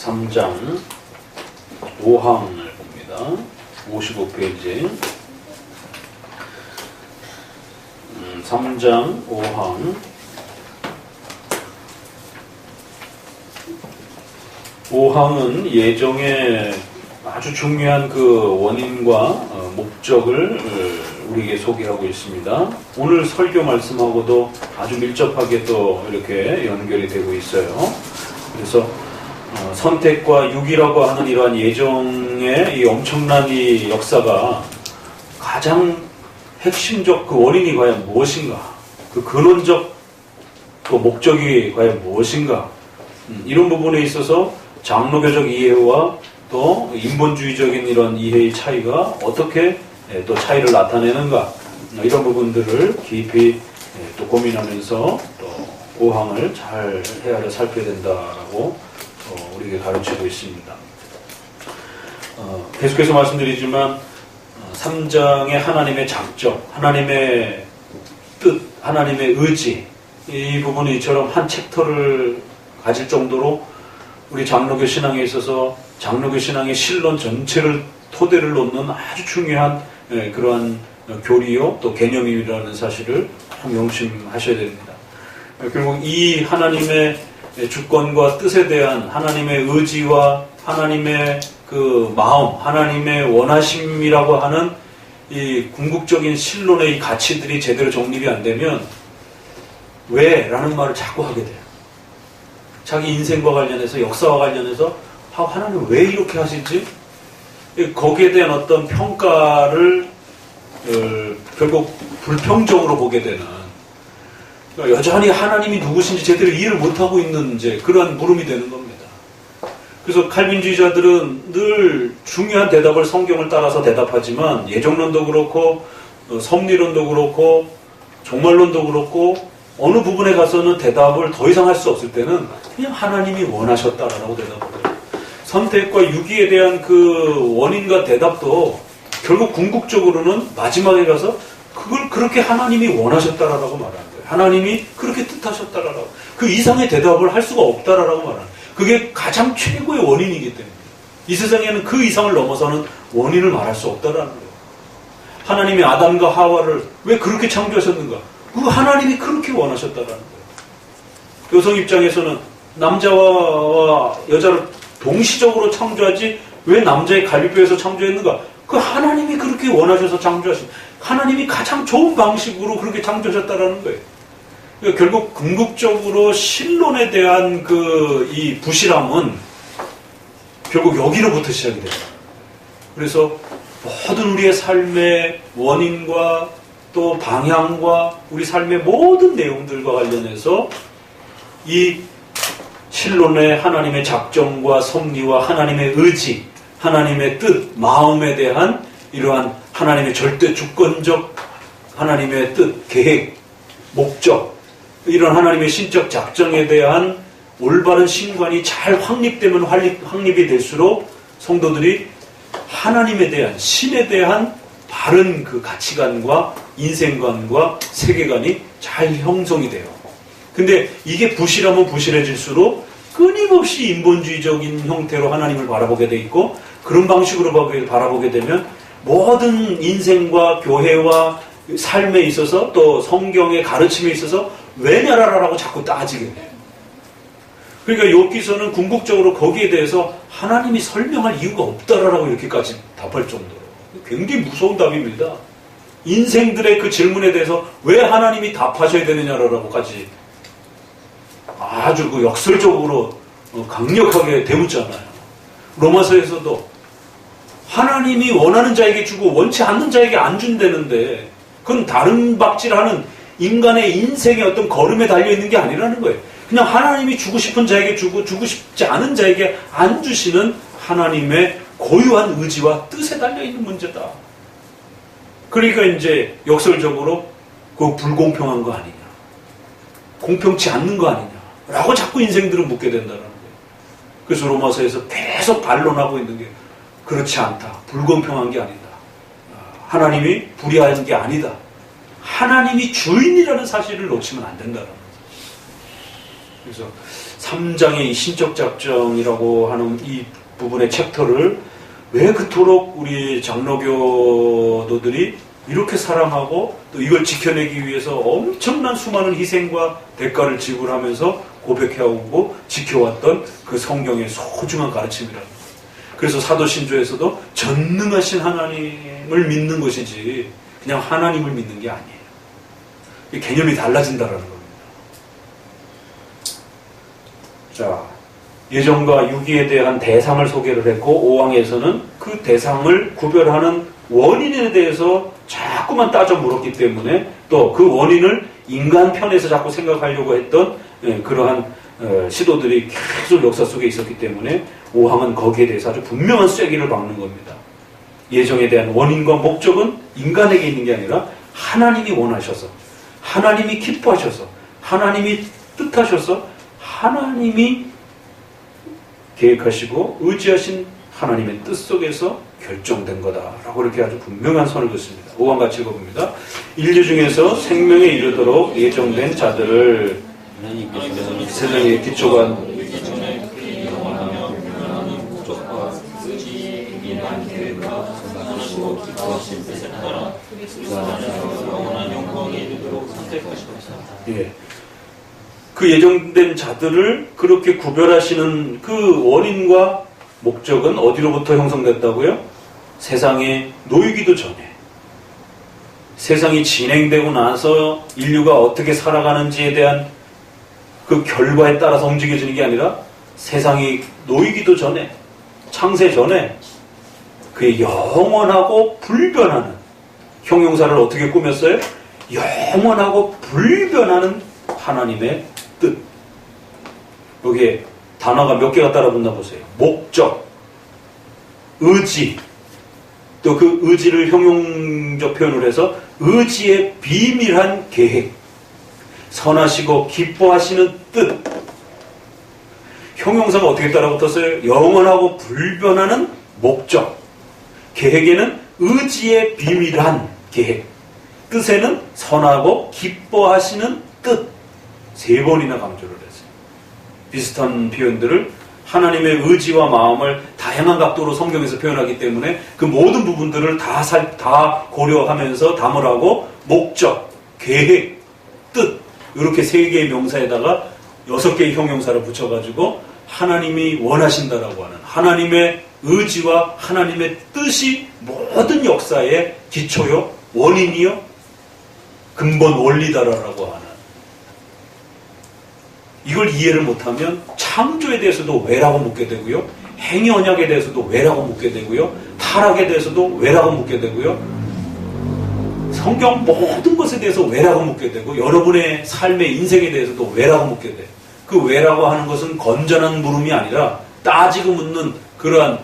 3장 5항을 봅니다. 55페이지. 3장 5항. 5항은 예정의 아주 중요한 그 원인과 목적을 우리에게 소개하고 있습니다. 오늘 설교 말씀하고도 아주 밀접하게 또 이렇게 연결이 되고 있어요. 그래서 선택과 유기라고 하는 이러한 예정의 이 엄청난 이 역사가 가장 핵심적 그 원인이 과연 무엇인가, 그 근원적 그 목적이 과연 무엇인가, 이런 부분에 있어서 장로교적 이해와 또 인본주의적인 이런 이해의 차이가 어떻게 또 차이를 나타내는가, 이런 부분들을 깊이 또 고민하면서 또 5항을 잘 헤아려 살펴야 된다라고 우리에게 가르치고 있습니다. 계속해서 말씀드리지만 3장의 하나님의 작정, 하나님의 뜻, 하나님의 의지, 이 부분이 이처럼 한 챕터를 가질 정도로 우리 장로교 신앙에 있어서 장로교 신앙의 실론 전체를 토대를 놓는 아주 중요한 그러한 교리요 또 개념이라는 사실을 명심하셔야 됩니다. 결국 이 하나님의 주권과 뜻에 대한 하나님의 의지와 하나님의 그 마음, 하나님의 원하심이라고 하는 이 궁극적인 신론의 이 가치들이 제대로 정립이 안 되면 왜? 라는 말을 자꾸 하게 돼요. 자기 인생과 관련해서, 역사와 관련해서 하나님 왜 이렇게 하시지? 거기에 대한 어떤 평가를 결국 불평적으로 보게 되는, 여전히 하나님이 누구신지 제대로 이해를 못하고 있는 이제 그러한 물음이 되는 겁니다. 그래서 칼빈주의자들은 늘 중요한 대답을 성경을 따라서 대답하지만 예정론도 그렇고 섭리론도 그렇고 종말론도 그렇고 어느 부분에 가서는 대답을 더 이상 할 수 없을 때는 그냥 하나님이 원하셨다라고 대답을 해요. 선택과 유기에 대한 그 원인과 대답도 결국 궁극적으로는 마지막에 가서 그걸 그렇게 하나님이 원하셨다라고 말하는 거예요. 하나님이 그렇게 뜻하셨다라고. 그 이상의 대답을 할 수가 없다라고 말하는 거예요. 그게 가장 최고의 원인이기 때문에 이 세상에는 그 이상을 넘어서는 원인을 말할 수 없다라는 거예요. 하나님이 아담과 하와를 왜 그렇게 창조하셨는가? 그거 하나님이 그렇게 원하셨다라는 거예요. 여성 입장에서는 남자와 여자를 동시적으로 창조하지 왜 남자의 갈비뼈에서 창조했는가? 그 하나님이 그렇게 원하셔서 창조하신, 하나님이 가장 좋은 방식으로 그렇게 창조하셨다라는 거예요. 그러니까 결국 궁극적으로 신론에 대한 이 부실함은 결국 여기로부터 시작이 돼요. 그래서 모든 우리의 삶의 원인과 또 방향과 우리 삶의 모든 내용들과 관련해서 이 신론의 하나님의 작정과 섭리와 하나님의 의지, 하나님의 뜻, 마음에 대한 이러한 하나님의 절대 주권적 하나님의 뜻, 계획, 목적, 이런 하나님의 신적 작정에 대한 올바른 신관이 잘 확립되면 확립이 될수록 성도들이 하나님에 대한, 신에 대한 바른 그 가치관과 인생관과 세계관이 잘 형성이 돼요. 근데 이게 부실하면 부실해질수록 끊임없이 인본주의적인 형태로 하나님을 바라보게 돼 있고, 그런 방식으로 바라보게 되면 모든 인생과 교회와 삶에 있어서 또 성경의 가르침에 있어서 왜냐라고 자꾸 따지게 돼요. 그러니까 욥기서는 궁극적으로 거기에 대해서 하나님이 설명할 이유가 없다라고 이렇게까지 답할 정도로 굉장히 무서운 답입니다. 인생들의 그 질문에 대해서 왜 하나님이 답하셔야 되느냐라고까지 아주 그 역설적으로 강력하게 대묻잖아요. 로마서에서도 하나님이 원하는 자에게 주고 원치 않는 자에게 안 준다는데 그건 다른 박질하는 인간의 인생의 어떤 걸음에 달려있는 게 아니라는 거예요. 그냥 하나님이 주고 싶은 자에게 주고 주고 싶지 않은 자에게 안 주시는 하나님의 고유한 의지와 뜻에 달려있는 문제다. 그러니까 이제 역설적으로 그거 불공평한 거 아니냐, 공평치 않는 거 아니냐 라고 자꾸 인생들은 묻게 된다는 거예요. 그래서 로마서에서 계속 반론하고 있는 게 그렇지 않다, 불공평한 게 아니다, 하나님이 불의한 게 아니다, 하나님이 주인이라는 사실을 놓치면 안 된다는 거예요. 그래서 3장의 이 신적 작정이라고 하는 이 부분의 챕터를 왜 그토록 우리 장로교도들이 이렇게 사랑하고 또 이걸 지켜내기 위해서 엄청난 수많은 희생과 대가를 지불하면서 고백해오고 지켜왔던 그 성경의 소중한 가르침이라는 거예요. 그래서 사도신조에서도 전능하신 하나님을 믿는 것이지 그냥 하나님을 믿는 게 아니에요. 개념이 달라진다라는 겁니다. 자, 예정과 유기에 대한 대상을 소개를 했고 5항에서는 그 대상을 구별하는 원인에 대해서 자꾸만 따져 물었기 때문에 또 그 원인을 인간 편에서 자꾸 생각하려고 했던 그러한 시도들이 계속 역사 속에 있었기 때문에 5항은 거기에 대해서 아주 분명한 쐐기를 박는 겁니다. 예정에 대한 원인과 목적은 인간에게 있는 게 아니라 하나님이 원하셔서, 하나님이 기뻐하셔서, 하나님이 뜻하셔서, 하나님이 계획하시고 의지하신 하나님의 뜻 속에서 결정된 거다라고 이렇게 아주 분명한 선을 긋습니다. 5항 같이 읽어봅니다. 인류 중에서 생명에 이르도록 예정된 자들을 세상의 기초가 예. 그 예정된 자들을 그렇게 구별하시는 그 원인과 목적은 어디로부터 형성됐다고요? 세상에 놓이기도 전에, 세상이 진행되고 나서 인류가 어떻게 살아가는지에 대한 그 결과에 따라서 움직여지는 게 아니라 세상이 놓이기도 전에, 창세 전에 그의 영원하고 불변하는, 형용사를 어떻게 꾸몄어요? 영원하고 불변하는 하나님의 뜻. 여기에 단어가 몇 개가 따라붙나 보세요. 목적, 의지, 또 그 의지를 형용적 표현을 해서 의지의 비밀한 계획, 선하시고 기뻐하시는 뜻. 형용사가 어떻게 따라붙었어요? 영원하고 불변하는 목적, 계획에는 의지의 비밀한 계획, 뜻에는 선하고 기뻐하시는 뜻. 3번이나 강조를 했어요. 비슷한 표현들을 하나님의 의지와 마음을 다양한 각도로 성경에서 표현하기 때문에 그 모든 부분들을 다 고려하면서 담으라고 목적, 계획, 뜻 이렇게 3개의 명사에다가 6개의 형용사를 붙여가지고 하나님이 원하신다라고 하는 하나님의 의지와 하나님의 뜻이 모든 역사의 기초요, 원인이요, 근본 원리다라고 하는, 이걸 이해를 못하면 창조에 대해서도 왜라고 묻게 되고요, 행위 언약에 대해서도 왜라고 묻게 되고요, 타락에 대해서도 왜라고 묻게 되고요, 성경 모든 것에 대해서 왜라고 묻게 되고, 여러분의 삶의 인생에 대해서도 왜라고 묻게 돼요. 그 왜라고 하는 것은 건전한 물음이 아니라 따지고 묻는 그러한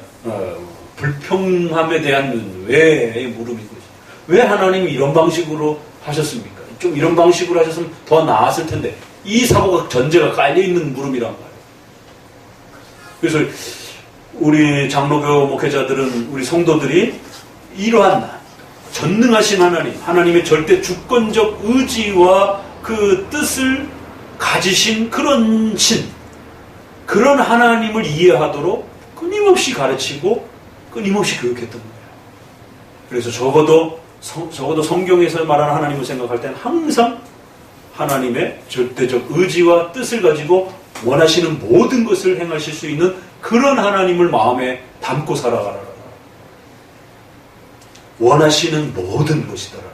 불평함에 대한 왜의 물음인 거죠. 왜 하나님이 이런 방식으로 하셨습니까? 좀 이런 방식으로 하셨으면 더 나았을 텐데. 이 사고가 전제가 깔려있는 물음이란 말이에요. 그래서 우리 장로교 목회자들은, 우리 성도들이 이러한 전능하신 하나님, 하나님의 절대 주권적 의지와 그 뜻을 가지신 그런 신, 그런 하나님을 이해하도록 끊임없이 가르치고 끊임없이 교육했던 거예요. 그래서 적어도 성경에서 말하는 하나님을 생각할 때는 항상 하나님의 절대적 의지와 뜻을 가지고 원하시는 모든 것을 행하실 수 있는 그런 하나님을 마음에 담고 살아가라. 원하시는 모든 것이더라.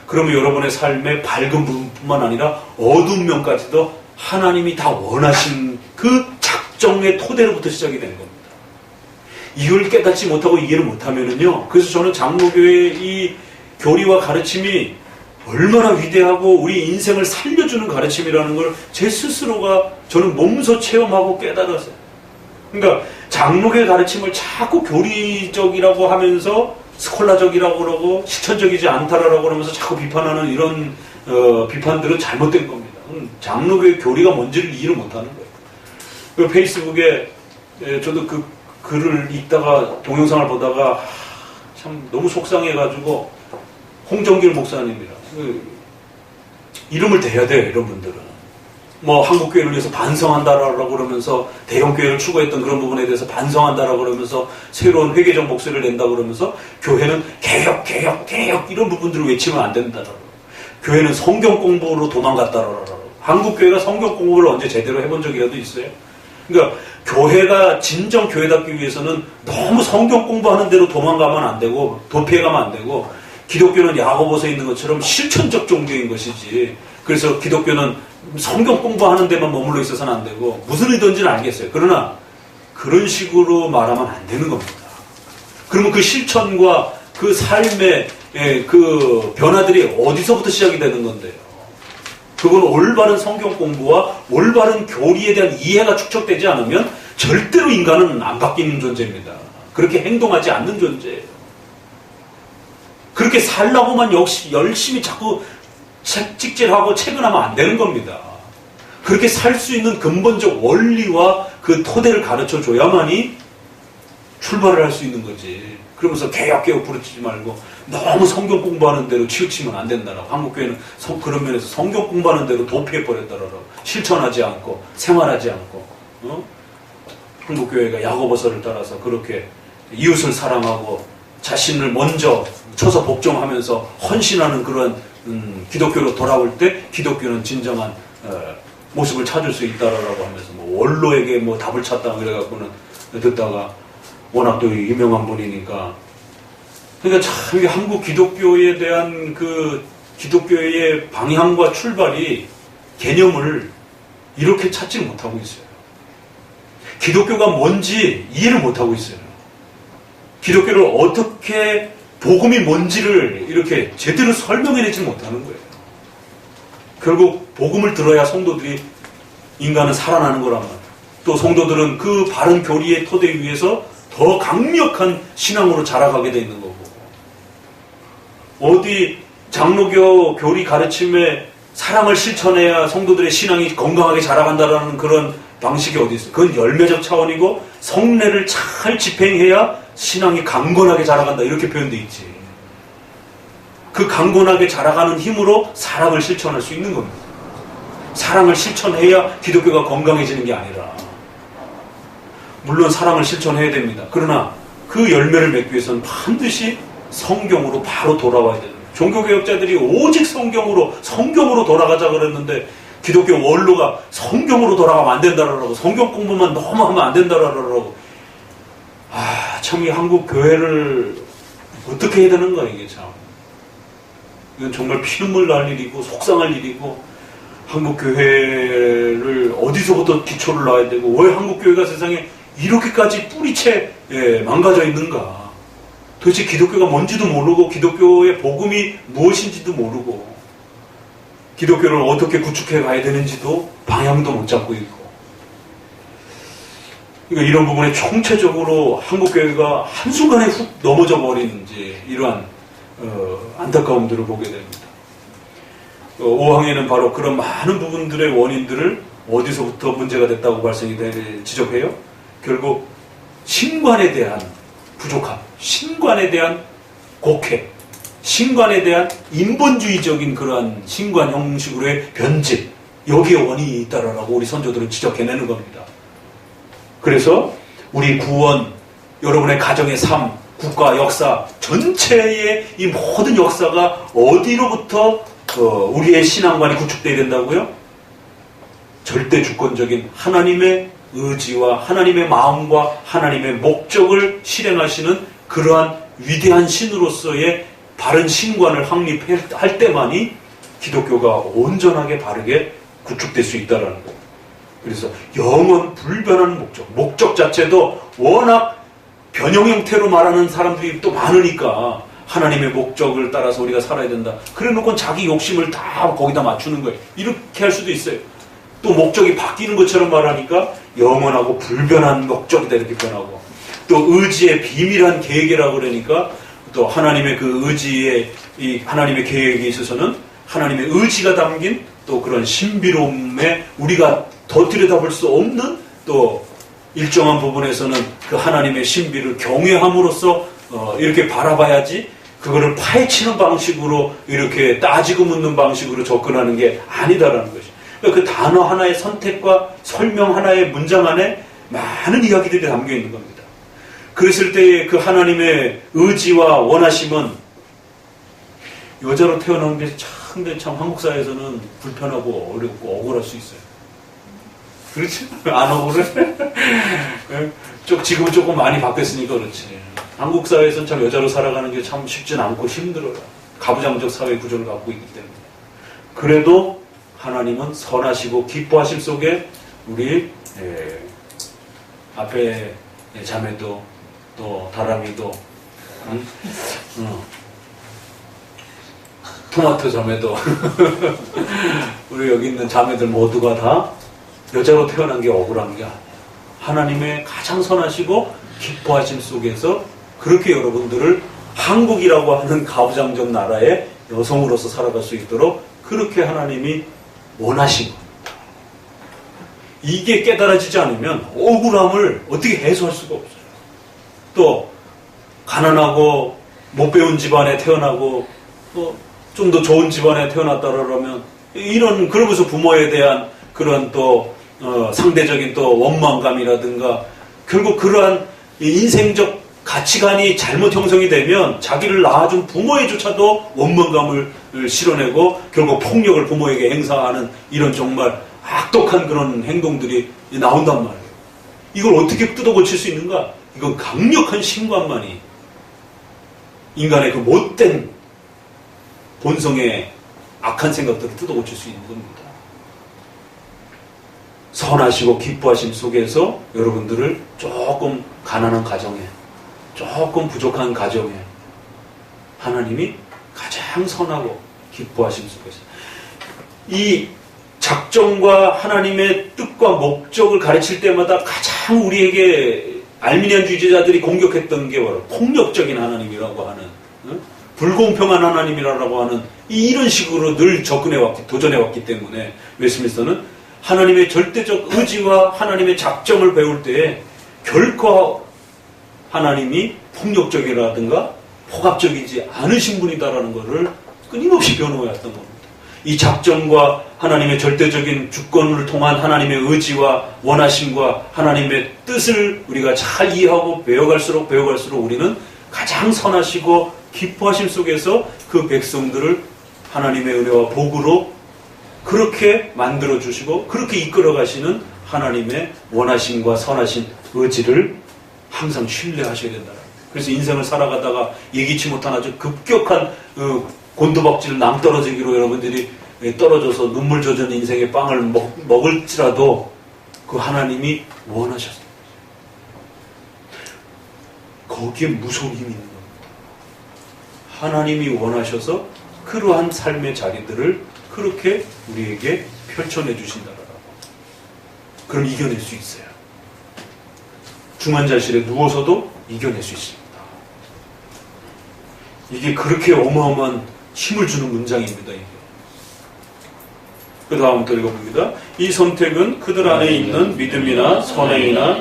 그러면 여러분의 삶의 밝은 부분뿐만 아니라 어두운 면까지도 하나님이 다 원하신 그 작정의 토대로부터 시작이 되는 겁니다. 이걸 깨닫지 못하고 이해를 못하면은요, 그래서 저는 장로교의 이 교리와 가르침이 얼마나 위대하고 우리 인생을 살려주는 가르침이라는 걸 제 스스로가 저는 몸소 체험하고 깨달았어요. 그러니까 장로교의 가르침을 자꾸 교리적이라고 하면서 스콜라적이라고 그러고 실천적이지 않다라고 그러면서 자꾸 비판하는 이런 비판들은 잘못된 겁니다. 장로교의 교리가 뭔지를 이해를 못하는 거예요. 그 페이스북에 저도 그 글을 읽다가 동영상을 보다가 참 너무 속상해가지고, 홍정길 목사님이라 이름을 대야 돼요, 이런 분들은. 뭐 한국교회를 위해서 반성한다라고 그러면서 대형교회를 추구했던 그런 부분에 대해서 반성한다라고 그러면서 새로운 회개적 목소리를 낸다고 그러면서 교회는 개혁 이런 부분들을 외치면 안 된다라고. 교회는 성경 공부로 도망갔다라고. 한국교회가 성경 공부를 언제 제대로 해본 적이라도 있어요? 그러니까 교회가 진정 교회답기 위해서는 너무 성경 공부하는 대로 도망가면 안 되고 도피해가면 안 되고, 기독교는 야고보서에 있는 것처럼 실천적 종교인 것이지, 그래서 기독교는 성경 공부하는 데만 머물러 있어서는 안 되고, 무슨 의도인지는 알겠어요. 그러나 그런 식으로 말하면 안 되는 겁니다. 그러면 그 실천과 그 삶의 그 변화들이 어디서부터 시작이 되는 건데요? 그건 올바른 성경 공부와 올바른 교리에 대한 이해가 축적되지 않으면 절대로 인간은 안 바뀌는 존재입니다. 그렇게 행동하지 않는 존재예요. 그렇게 살라고만 역시 열심히 자꾸 책찍질하고 채근하면 안 되는 겁니다. 그렇게 살 수 있는 근본적 원리와 그 토대를 가르쳐 줘야만이 출발을 할 수 있는 거지. 그러면서 개혁 부르치지 말고 너무 성경 공부하는 대로 치우치면 안 된다라고. 한국교회는 그런 면에서 성경 공부하는 대로 도피해버렸다라고. 실천하지 않고 생활하지 않고, 한국교회가 야고보서를 따라서 그렇게 이웃을 사랑하고 자신을 먼저 쳐서 복종하면서 헌신하는 그런 기독교로 돌아올 때 기독교는 진정한 모습을 찾을 수 있다라고 하면서 뭐 원로에게 뭐 답을 찾다 그래갖고는 듣다가, 워낙 또 유명한 분이니까. 그러니까 참 이게 한국 기독교에 대한 그 기독교의 방향과 출발이, 개념을 이렇게 찾지를 못하고 있어요. 기독교가 뭔지 이해를 못하고 있어요. 기독교를 어떻게, 복음이 뭔지를 이렇게 제대로 설명해내지 못하는 거예요. 결국 복음을 들어야 성도들이, 인간은 살아나는 거란 말이에요. 또 성도들은 그 바른 교리의 토대 위에서 더 강력한 신앙으로 자라가게 돼 있는 거고, 어디 장로교 교리 가르침에 사랑을 실천해야 성도들의 신앙이 건강하게 자라간다라는 그런 방식이 어디 있어요? 그건 열매적 차원이고, 성례를 잘 집행해야 신앙이 강건하게 자라간다 이렇게 표현되어 있지. 그 강건하게 자라가는 힘으로 사랑을 실천할 수 있는 겁니다. 사랑을 실천해야 기독교가 건강해지는 게 아니라, 물론 사랑을 실천해야 됩니다. 그러나 그 열매를 맺기 위해서는 반드시 성경으로 바로 돌아와야 됩니다. 종교개혁자들이 오직 성경으로 돌아가자 그랬는데, 기독교 원로가 성경으로 돌아가면 안 된다라고, 성경 공부만 너무 하면 안 된다라고. 참 이 한국 교회를 어떻게 해야 되는 거야 이게 참. 이건 정말 피눈물 날 일이고 속상할 일이고, 한국 교회를 어디서부터 기초를 놔야 되고, 왜 한국 교회가 세상에 이렇게까지 뿌리채 망가져 있는가? 도대체 기독교가 뭔지도 모르고, 기독교의 복음이 무엇인지도 모르고, 기독교를 어떻게 구축해 가야 되는지도 방향도 못 잡고 있고. 그러니까 이런 부분에 총체적으로 한국교회가 한순간에 훅 넘어져 버리는지, 이러한 안타까움들을 보게 됩니다. 5항에는 바로 그런 많은 부분들의 원인들을 어디서부터 문제가 됐다고 지적해요. 결국 신관에 대한 부족함, 신관에 대한 곡해, 신관에 대한 인본주의적인 그러한 신관 형식으로의 변질, 여기에 원인이 있다라고 우리 선조들은 지적해내는 겁니다. 그래서 우리 구원, 여러분의 가정의 삶, 국가 역사 전체의 이 모든 역사가 어디로부터 우리의 신앙관이 구축되어야 된다고요? 절대 주권적인 하나님의 의지와 하나님의 마음과 하나님의 목적을 실행하시는 그러한 위대한 신으로서의 바른 신관을 확립할 때만이 기독교가 온전하게 바르게 구축될 수 있다는 거예요. 그래서 영원 불변한 목적 자체도 워낙 변형 형태로 말하는 사람들이 또 많으니까, 하나님의 목적을 따라서 우리가 살아야 된다. 그래 놓고 자기 욕심을 다 거기다 맞추는 거예요. 이렇게 할 수도 있어요. 또 목적이 바뀌는 것처럼 말하니까 영원하고 불변한 목적이다 이렇게 변하고, 또 의지의 비밀한 계획이라고 그러니까 또 하나님의 그 의지의, 이 하나님의 계획에 있어서는 하나님의 의지가 담긴 또 그런 신비로움에 우리가 더 들여다볼 수 없는, 또 일정한 부분에서는 그 하나님의 신비를 경외함으로써 이렇게 바라봐야지, 그거를 파헤치는 방식으로 이렇게 따지고 묻는 방식으로 접근하는 게 아니다라는 것이. 그러니까 그 단어 하나의 선택과 설명 하나의 문장 안에 많은 이야기들이 담겨 있는 겁니다. 그랬을 때의 그 하나님의 의지와 원하심은 여자로 태어나는 게 참 한국 사회에서는 불편하고 어렵고 억울할 수 있어요. 그렇지? 안 억울해? 지금은 조금 많이 바뀌었으니까 그렇지. 한국 사회에서는 참 여자로 살아가는 게 참 쉽진 않고 힘들어요. 가부장적 사회 구조를 갖고 있기 때문에. 그래도 하나님은 선하시고 기뻐하심 속에 우리 앞에 자매도 또 다람이도 토마토 자매도 우리 여기 있는 자매들 모두가 다 여자로 태어난 게 억울한 게 아니에요. 하나님의 가장 선하시고 기뻐하심 속에서 그렇게 여러분들을 한국이라고 하는 가부장적 나라의 여성으로서 살아갈 수 있도록 그렇게 하나님이 원하신 겁니다. 이게 깨달아지지 않으면 억울함을 어떻게 해소할 수가 없어요. 또 가난하고 못 배운 집안에 태어나고 좀 더 좋은 집안에 태어났다 그러면 그러면서 부모에 대한 그런 또 상대적인 또 원망감이라든가 결국 그러한 인생적 가치관이 잘못 형성이 되면 자기를 낳아준 부모에조차도 원망감을 실어내고 결국 폭력을 부모에게 행사하는 이런 정말 악독한 그런 행동들이 나온단 말이에요. 이걸 어떻게 뜯어고칠 수 있는가? 이건 강력한 신관만이 인간의 그 못된 본성의 악한 생각들을 뜯어고칠 수 있는 겁니다. 선하시고 기뻐하심 속에서 여러분들을 조금 가난한 가정에, 조금 부족한 가정에 하나님이 가장 선하고 기뻐하심 속에서 이 작정과 하나님의 뜻과 목적을 가르칠 때마다 가장 우리에게 알미니안주의자들이 공격했던 게 바로 폭력적인 하나님이라고 하는 불공평한 하나님이라고 하는 이런 식으로 늘 접근해왔기, 도전해왔기 때문에 웨스민스터는 하나님의 절대적 의지와 하나님의 작정을 배울 때에 결코 하나님이 폭력적이라든가 폭압적이지 않으신 분이다라는 것을 끊임없이 변호해왔던 겁니다. 이 작정과 하나님의 절대적인 주권을 통한 하나님의 의지와 원하심과 하나님의 뜻을 우리가 잘 이해하고 배워갈수록 우리는 가장 선하시고 기뻐하심 속에서 그 백성들을 하나님의 은혜와 복으로 그렇게 만들어주시고 그렇게 이끌어가시는 하나님의 원하심과 선하신 의지를 항상 신뢰하셔야 된다. 그래서 인생을 살아가다가 예기치 못한 아주 급격한 곤두박질 낭떠러지기로 여러분들이 떨어져서 눈물 젖은 인생의 빵을 먹을지라도 그 하나님이 원하셨습니다. 거기에 무서운 힘이 있는 겁니다. 하나님이 원하셔서 그러한 삶의 자리들을 그렇게 우리에게 펼쳐내 주신다라고. 그럼 이겨낼 수 있어요. 중환자실에 누워서도 이겨낼 수 있습니다. 이게 그렇게 어마어마한 힘을 주는 문장입니다. 이게. 그 다음 또 읽어봅니다. 이 선택은 그들 안에 있는 믿음이나 선행이나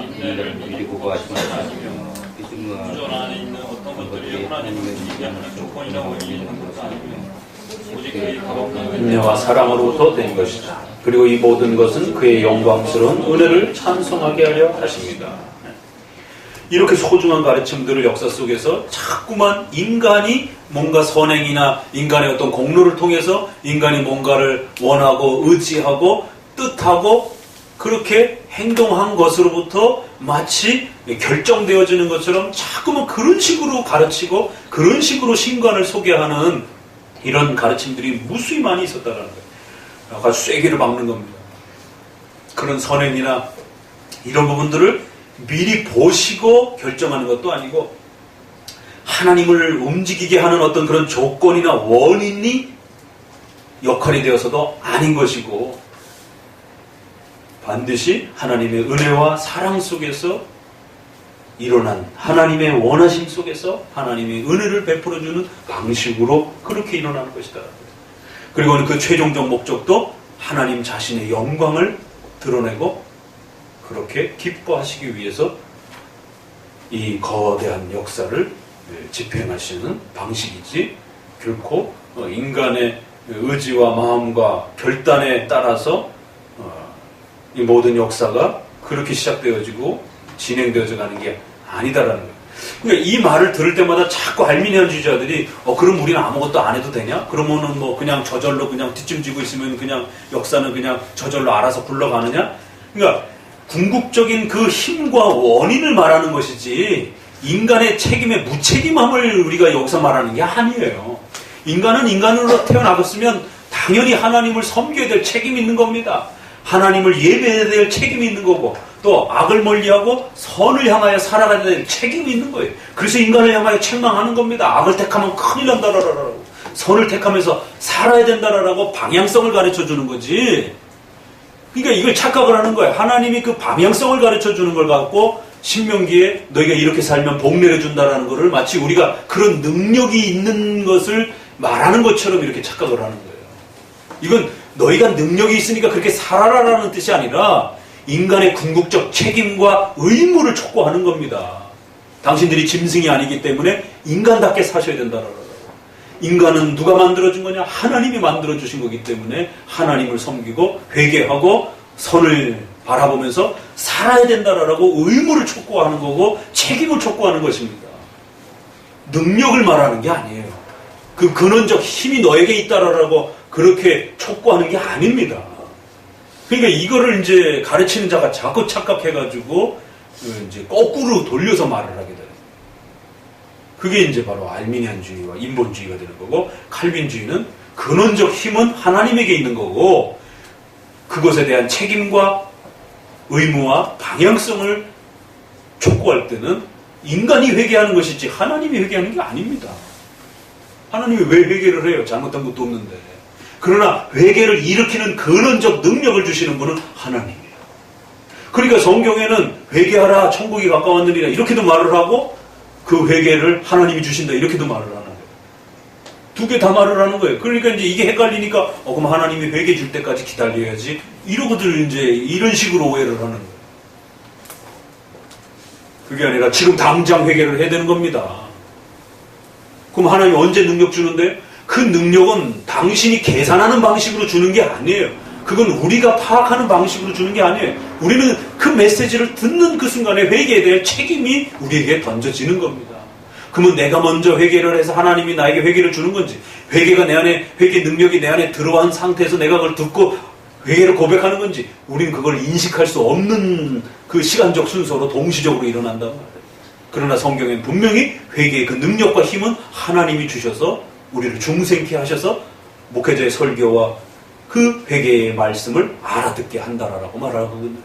믿고 구하시면 하시며 믿음과 구전 안에 있는 어떤 것들이 하나님을 얘기하는 조건이라고 얘기하는 것은 아니며 오직 그의 가혹한 은혜와 사랑으로부터 된 것이다. 그리고 이 모든 것은 그의 영광스러운 은혜를 찬송하게 하려 하십니다. 이렇게 소중한 가르침들을 역사 속에서 자꾸만 인간이 뭔가 선행이나 인간의 어떤 공로를 통해서 인간이 뭔가를 원하고 의지하고 뜻하고 그렇게 행동한 것으로부터 마치 결정되어지는 것처럼 자꾸만 그런 식으로 가르치고 그런 식으로 신관을 소개하는 이런 가르침들이 무수히 많이 있었다는 거예요. 아까 쐐기를 박는 겁니다. 그런 선행이나 이런 부분들을 미리 보시고 결정하는 것도 아니고 하나님을 움직이게 하는 어떤 그런 조건이나 원인이 역할이 되어서도 아닌 것이고 반드시 하나님의 은혜와 사랑 속에서 일어난 하나님의 원하심 속에서 하나님의 은혜를 베풀어주는 방식으로 그렇게 일어나는 것이다. 그리고 그 최종적 목적도 하나님 자신의 영광을 드러내고 그렇게 기뻐하시기 위해서 이 거대한 역사를 집행하시는 방식이지 결코 인간의 의지와 마음과 결단에 따라서 이 모든 역사가 그렇게 시작되어지고 진행되어져 가는 게 아니다라는 거예요. 그러니까 이 말을 들을 때마다 자꾸 알미니안주의자들이 그럼 우리는 아무것도 안 해도 되냐? 그러면은 뭐 그냥 저절로 그냥 뒷짐지고 있으면 그냥 역사는 그냥 저절로 알아서 굴러가느냐? 그러니까 궁극적인 그 힘과 원인을 말하는 것이지 인간의 책임의 무책임함을 우리가 여기서 말하는 게 아니에요. 인간은 인간으로 태어나셨으면 당연히 하나님을 섬겨야 될 책임이 있는 겁니다. 하나님을 예배해야 될 책임이 있는 거고 또 악을 멀리하고 선을 향하여 살아가야 될 책임이 있는 거예요. 그래서 인간을 향하여 책망하는 겁니다. 악을 택하면 큰일 난다라고 선을 택하면서 살아야 된다라고 방향성을 가르쳐 주는 거지. 그러니까 이걸 착각을 하는 거예요. 하나님이 그 방향성을 가르쳐 주는 걸 갖고 신명기에 너희가 이렇게 살면 복 내려준다라는 것을 마치 우리가 그런 능력이 있는 것을 말하는 것처럼 이렇게 착각을 하는 거예요. 이건 너희가 능력이 있으니까 그렇게 살아라라는 뜻이 아니라 인간의 궁극적 책임과 의무를 촉구하는 겁니다. 당신들이 짐승이 아니기 때문에 인간답게 사셔야 된다라고. 인간은 누가 만들어준 거냐? 하나님이 만들어주신 거기 때문에 하나님을 섬기고 회개하고 선을 바라보면서 살아야 된다라고 의무를 촉구하는 거고 책임을 촉구하는 것입니다. 능력을 말하는 게 아니에요. 그 근원적 힘이 너에게 있다라고 그렇게 촉구하는 게 아닙니다. 그러니까 이거를 이제 가르치는 자가 자꾸 착각해가지고 이제 거꾸로 돌려서 말을 하게 돼요. 그게 이제 바로 알미니안주의와 인본주의가 되는 거고, 칼빈주의는 근원적 힘은 하나님에게 있는 거고 그것에 대한 책임과 의무와 방향성을 촉구할 때는 인간이 회개하는 것이지 하나님이 회개하는 게 아닙니다. 하나님이 왜 회개를 해요? 잘못한 것도 없는데. 그러나 회개를 일으키는 근원적 능력을 주시는 분은 하나님이에요. 그러니까 성경에는 회개하라 천국이 가까웠느니라 이렇게도 말을 하고 그 회개를 하나님이 주신다 이렇게도 말을 하는 거예요. 두 개 다 말을 하는 거예요. 그러니까 이제 이게 헷갈리니까 그럼 하나님이 회개 줄 때까지 기다려야지 이러고들 이제 이런 식으로 오해를 하는 거예요. 그게 아니라 지금 당장 회개를 해야 되는 겁니다. 그럼 하나님이 언제 능력 주는데? 그 능력은 당신이 계산하는 방식으로 주는 게 아니에요. 그건 우리가 파악하는 방식으로 주는 게 아니에요. 우리는 그 메시지를 듣는 그 순간에 회개에 대한 책임이 우리에게 던져지는 겁니다. 그러면 내가 먼저 회개를 해서 하나님이 나에게 회개를 주는 건지, 회개가 내 안에, 회개 능력이 내 안에 들어간 상태에서 내가 그걸 듣고 회개를 고백하는 건지, 우리는 그걸 인식할 수 없는 그 시간적 순서로 동시적으로 일어난단 말이에요. 그러나 성경엔 분명히 회개의 그 능력과 힘은 하나님이 주셔서 우리를 중생케 하셔서 목회자의 설교와 그 회개의 말씀을 알아듣게 한다라고 말하고 있는 것입니다.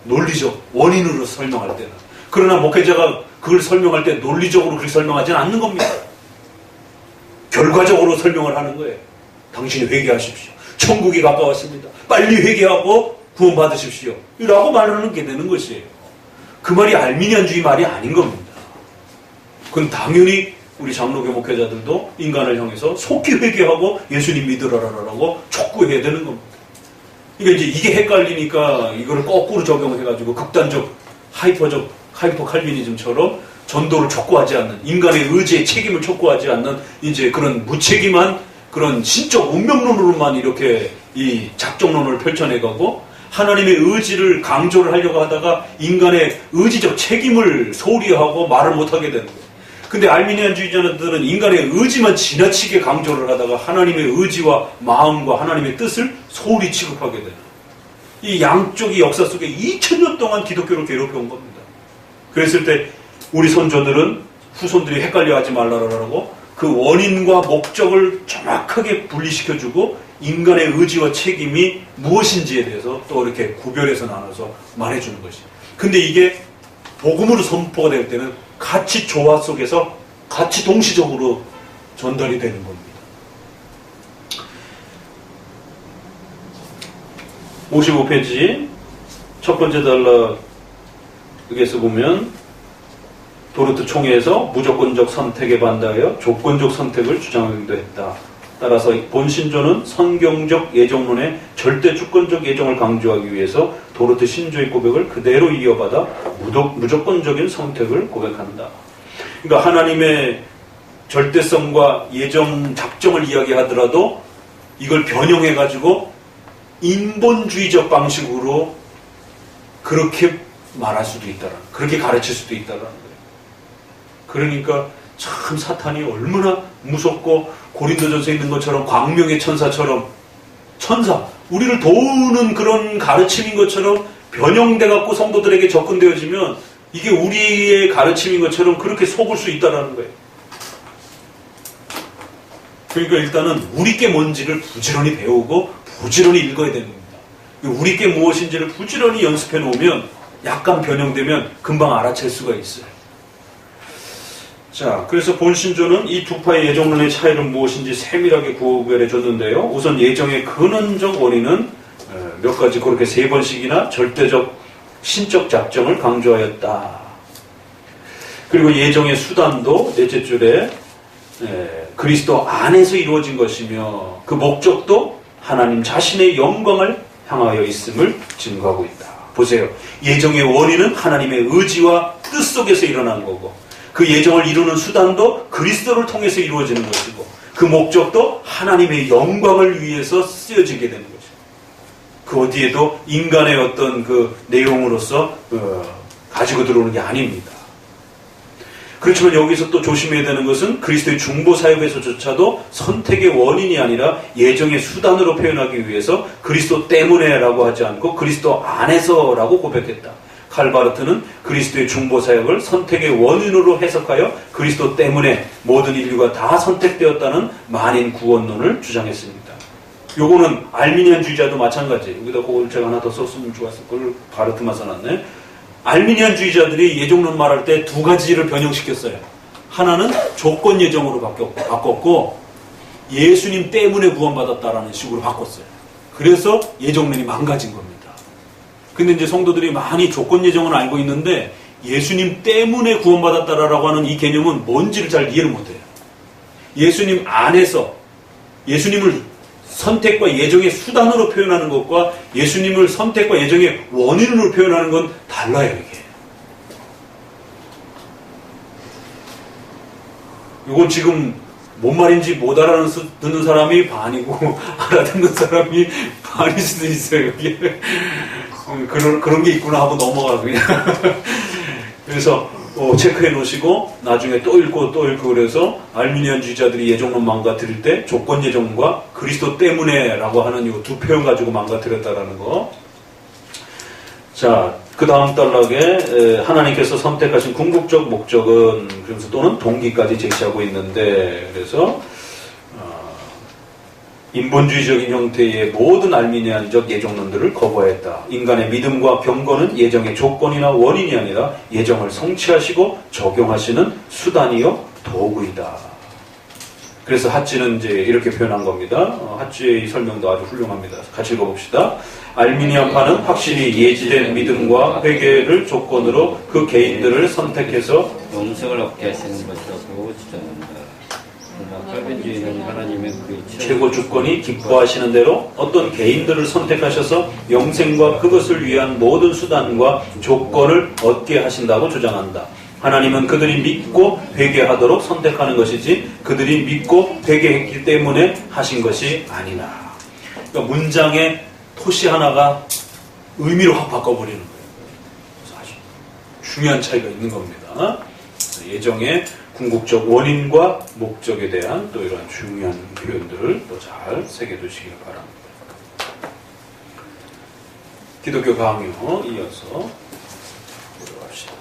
논리적 원인으로 설명할 때는. 그러나 목회자가 그걸 설명할 때 논리적으로 그렇게 설명하지는 않는 겁니다. 결과적으로 설명을 하는 거예요. 당신이 회개하십시오. 천국이 가까웠습니다. 빨리 회개하고 구원 받으십시오. 라고 말하는 게 되는 것이에요. 그 말이 알미니안주의 말이 아닌 겁니다. 그건 당연히 우리 장로교 목회자들도 인간을 향해서 속히 회개하고 예수님 믿으라라고 촉구해야 되는 겁니다. 그러니까 이제 이게 헷갈리니까 이거를 거꾸로 적용해가지고 극단적 하이퍼 칼비니즘처럼 전도를 촉구하지 않는, 인간의 의지의 책임을 촉구하지 않는 이제 그런 무책임한 그런 신적 운명론으로만 이렇게 이 작정론을 펼쳐내가고 하나님의 의지를 강조를 하려고 하다가 인간의 의지적 책임을 소홀히 하고 말을 못하게 되는 거예요. 근데 알미니안주의자들은 인간의 의지만 지나치게 강조를 하다가 하나님의 의지와 마음과 하나님의 뜻을 소홀히 취급하게 되는, 이 양쪽의 역사 속에 2000년 동안 기독교를 괴롭혀온 겁니다. 그랬을 때 우리 선조들은 후손들이 헷갈려하지 말라라고 그 원인과 목적을 정확하게 분리시켜주고 인간의 의지와 책임이 무엇인지에 대해서 또 이렇게 구별해서 나눠서 말해주는 것이에요. 근데 이게 복음으로 선포가 될 때는 같이 조화 속에서 같이 동시적으로 전달이 되는 겁니다. 55페이지 첫 번째 단락에서 보면 도르트 총회에서 무조건적 선택에 반대하여 조건적 선택을 주장하기도 했다. 따라서 본신조는 성경적 예정론의 절대 주권적 예정을 강조하기 위해서 도르트 신조의 고백을 그대로 이어받아 무조건적인 선택을 고백한다. 그러니까 하나님의 절대성과 예정 작정을 이야기하더라도 이걸 변형해가지고 인본주의적 방식으로 그렇게 말할 수도 있다라는, 그렇게 가르칠 수도 있다라는 거예요. 그러니까 참 사탄이 얼마나 무섭고 고린도전서에 있는 것처럼 광명의 천사처럼 우리를 도우는 그런 가르침인 것처럼 변형돼 갖고 성도들에게 접근되어지면 이게 우리의 가르침인 것처럼 그렇게 속을 수 있다라는 거예요. 그러니까 일단은 우리께 뭔지를 부지런히 배우고 부지런히 읽어야 되는 겁니다. 우리께 무엇인지를 부지런히 연습해 놓으면 약간 변형되면 금방 알아챌 수가 있어요. 자, 그래서 본신조는 이 두 파의 예정론의 차이는 무엇인지 세밀하게 구별해 줬는데요. 우선 예정의 근원적 원인은 몇 가지 그렇게 3번씩이나 절대적 신적 작정을 강조하였다. 그리고 예정의 수단도 넷째 줄에 그리스도 안에서 이루어진 것이며 그 목적도 하나님 자신의 영광을 향하여 있음을 증거하고 있다. 보세요. 예정의 원인은 하나님의 의지와 뜻 속에서 일어난 거고 그 예정을 이루는 수단도 그리스도를 통해서 이루어지는 것이고 그 목적도 하나님의 영광을 위해서 쓰여지게 되는 것이고 그 어디에도 인간의 어떤 그 내용으로서 가지고 들어오는 게 아닙니다. 그렇지만 여기서 또 조심해야 되는 것은 그리스도의 중보 사역에서조차도 선택의 원인이 아니라 예정의 수단으로 표현하기 위해서 그리스도 때문에라고 하지 않고 그리스도 안에서라고 고백했다. 칼바르트는 그리스도의 중보 사역을 선택의 원인으로 해석하여 그리스도 때문에 모든 인류가 다 선택되었다는 만인 구원론을 주장했습니다. 요거는 알미니안주의자도 마찬가지. 여기다 그걸 제가 하나 더 썼으면 좋았을 걸 바르트만 써놨네. 알미니안주의자들이 예정론 말할 때 두 가지를 변형시켰어요. 하나는 조건 예정으로 바꿨고 예수님 때문에 구원받았다라는 식으로 바꿨어요. 그래서 예정론이 망가진 겁니다. 근데 이제 성도들이 많이 조건 예정은 알고 있는데 예수님 때문에 구원받았다라고 하는 이 개념은 뭔지를 잘 이해를 못해요. 예수님 안에서 예수님을 선택과 예정의 수단으로 표현하는 것과 예수님을 선택과 예정의 원인으로 표현하는 건 달라요, 이게. 이건 지금 뭔 말인지 못 알아듣는 사람이 반이고 알아듣는 사람이 반일 수도 있어요, 이게. 그런 게 있구나 하고 넘어가 그냥. 그래서 체크해 놓으시고 나중에 또 읽고 그래서 알미니안주의자들이 예정론 망가뜨릴 때 조건 예정과 그리스도 때문에라고 하는 이 두 표현 가지고 망가뜨렸다라는 거. 자, 그 다음 단락에 하나님께서 선택하신 궁극적 목적은 그러면서 또는 동기까지 제시하고 있는데 그래서 인본주의적인 형태의 모든 알미니안적 예정론들을 거부하였다. 인간의 믿음과 경건은 예정의 조건이나 원인이 아니라 예정을 성취하시고 적용하시는 수단이요 도구이다. 그래서 핫지는 이제 이렇게 표현한 겁니다. 핫지의 설명도 아주 훌륭합니다. 같이 읽어봅시다. 알미니안파는 확실히 예지된 믿음과 회개를 조건으로 그 개인들을 선택해서 영생을 얻게 하시는 것이라고 주장한다. 칼빈주의는 하나님의 그 최고 주권이 기뻐하시는 대로 어떤 개인들을 선택하셔서 영생과 그것을 위한 모든 수단과 조건을 얻게 하신다고 주장한다. 하나님은 그들이 믿고 회개하도록 선택하는 것이지 그들이 믿고 회개했기 때문에 하신 것이 아니라. 그러니까 문장의 토시 하나가 의미로 확 바꿔버리는 거예요. 그래서 아주 중요한 차이가 있는 겁니다. 예정의 궁극적 원인과 목적에 대한 또 이런 중요한 표현들을 또 잘 새겨두시길 바랍니다. 기독교 강요 이어서 보도록 합시다.